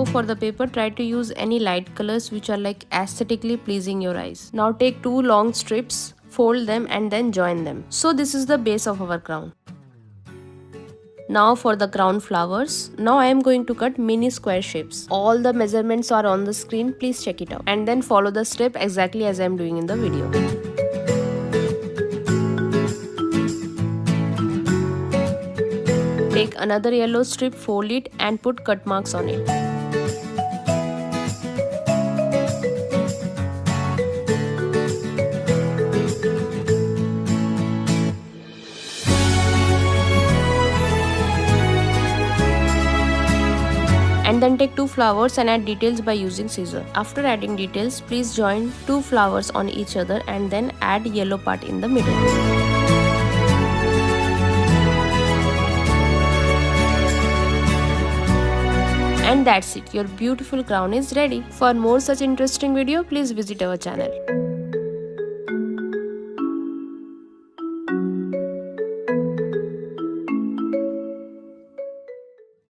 So for the paper, try to use any light colors which are like aesthetically pleasing your eyes. Now take two long strips, fold them and then join them. So this is the base of our crown. Now for the crown flowers. Now I am going to cut mini square shapes. All the measurements are on the screen, please check it out. And then follow the step exactly as I am doing in the video. Take another yellow strip, fold it and put cut marks on it. And then take two flowers and add details by using scissors. After adding details, please join two flowers on each other and then add yellow part in the middle. And that's it, your beautiful crown is ready. For more such interesting video, please visit our channel.